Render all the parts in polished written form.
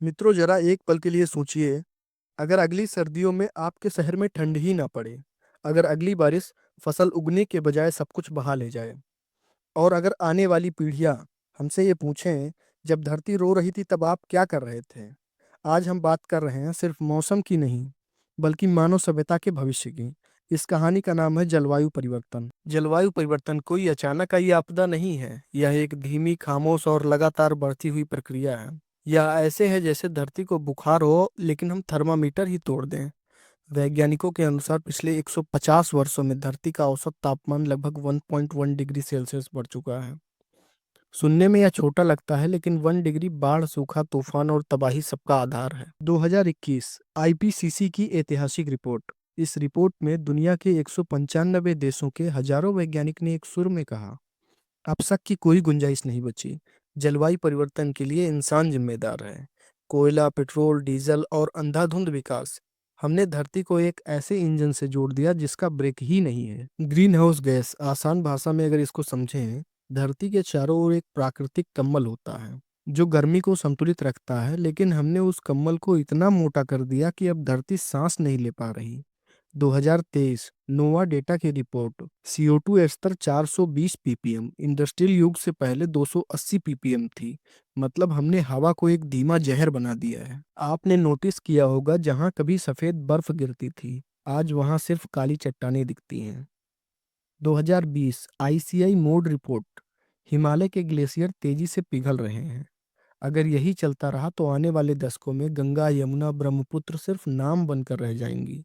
मित्रों, जरा एक पल के लिए सोचिए। अगर अगली सर्दियों में आपके शहर में ठंड ही ना पड़े, अगर अगली बारिश फसल उगने के बजाय सब कुछ बहा ले जाए, और अगर आने वाली पीढ़ियां हमसे ये पूछें, जब धरती रो रही थी तब आप क्या कर रहे थे। आज हम बात कर रहे हैं सिर्फ मौसम की नहीं, बल्कि मानव सभ्यता के भविष्य की। इस कहानी का नाम है जलवायु परिवर्तन। जलवायु परिवर्तन कोई अचानक आई आपदा नहीं है, यह एक धीमी, खामोश और लगातार बढ़ती हुई प्रक्रिया है। यह ऐसे है जैसे धरती को बुखार हो लेकिन हम थर्मामीटर ही तोड़ दें। वैज्ञानिकों के अनुसार पिछले 150 वर्षों में धरती का औसत तापमान लगभग 1.1 डिग्री सेल्सियस बढ़ चुका है। सुनने में यह छोटा लगता है, लेकिन 1 डिग्री बाढ़, सूखा, तूफान और तबाही सबका आधार है। 2021 आईपीसीसी की ऐतिहासिक रिपोर्ट। इस रिपोर्ट में दुनिया के 195 देशों के हजारों वैज्ञानिक ने एक सुर में कहा, अब शक की कोई गुंजाइश नहीं बची। जलवायु परिवर्तन के लिए इंसान जिम्मेदार है। कोयला, पेट्रोल, डीजल और अंधाधुंध विकास, हमने धरती को एक ऐसे इंजन से जोड़ दिया जिसका ब्रेक ही नहीं है। ग्रीन हाउस गैस, आसान भाषा में अगर इसको समझें, धरती के चारों ओर एक प्राकृतिक कम्बल होता है जो गर्मी को संतुलित रखता है, लेकिन हमने उस कम्बल को इतना मोटा कर दिया कि अब धरती सांस नहीं ले पा रही। 2023 नोवा डेटा की रिपोर्ट। CO2 स्तर 420 ppm, इंडस्ट्रियल युग से पहले 280 ppm थी। मतलब हमने हवा को एक धीमा जहर बना दिया है। आपने नोटिस किया होगा, जहां कभी सफेद बर्फ गिरती थी, आज वहां सिर्फ काली चट्टानें दिखती हैं। 2020 ICI मोड रिपोर्ट। हिमालय के ग्लेशियर तेजी से पिघल रहे हैं। अगर यही चलता रहा तो आने वाले दशकों में गंगा, यमुना, ब्रह्मपुत्र सिर्फ नाम बनकर रह जाएंगी।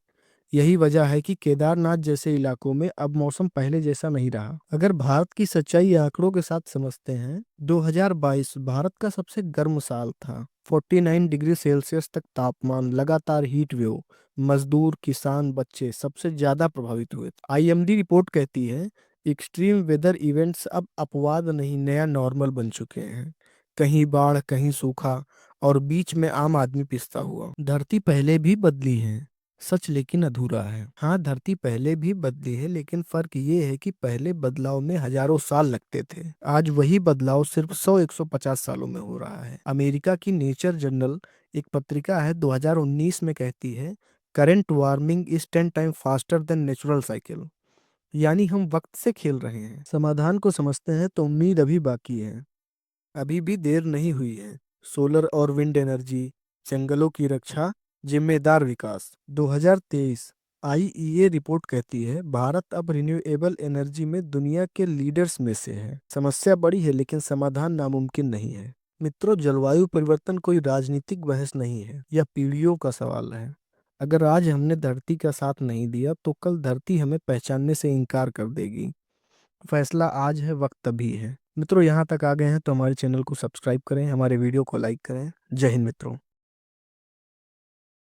यही वजह है कि केदारनाथ जैसे इलाकों में अब मौसम पहले जैसा नहीं रहा। अगर भारत की सच्चाई आंकड़ों के साथ समझते हैं, 2022 भारत का सबसे गर्म साल था। 49 डिग्री सेल्सियस तक तापमान, लगातार हीट वेव, मजदूर, किसान, बच्चे सबसे ज्यादा प्रभावित हुए। IMD रिपोर्ट कहती है, एक्सट्रीम वेदर इवेंट्स अब अपवाद नहीं, नया नॉर्मल बन चुके हैं। कहीं बाढ़, कहीं सूखा, और बीच में आम आदमी पिसता हुआ। धरती पहले भी बदली है, सच, लेकिन अधूरा है। हाँ, धरती पहले भी बदली है, लेकिन फर्क ये है कि पहले बदलाव में हजारों साल लगते थे। आज वही बदलाव सिर्फ 100-150 सालों में हो रहा है। अमेरिका की नेचर जर्नल, एक पत्रिका है, 2019 में कहती है, current warming is 10 time faster than natural cycle. यानी हम वक्त से खेल रहे हैं। समाधान को समझते हैं तो उम्मीद अभी बाकी है। अभी भी देर नहीं हुई है। सोलर और विंड एनर्जी, जंगलों की रक्षा, जिम्मेदार विकास। 2023 IEA रिपोर्ट कहती है, भारत अब रिन्यूएबल एनर्जी में दुनिया के लीडर्स में से है। समस्या बड़ी है, लेकिन समाधान नामुमकिन नहीं है। मित्रों, जलवायु परिवर्तन कोई राजनीतिक बहस नहीं है, यह पीढ़ियों का सवाल है। अगर आज हमने धरती का साथ नहीं दिया तो कल धरती हमें पहचानने से इनकार कर देगी। फैसला आज है, वक्त तभी है। मित्रों, यहाँ तक आ गए हैं तो हमारे चैनल को सब्सक्राइब करें, हमारे वीडियो को लाइक करें। जय हिंद मित्रों।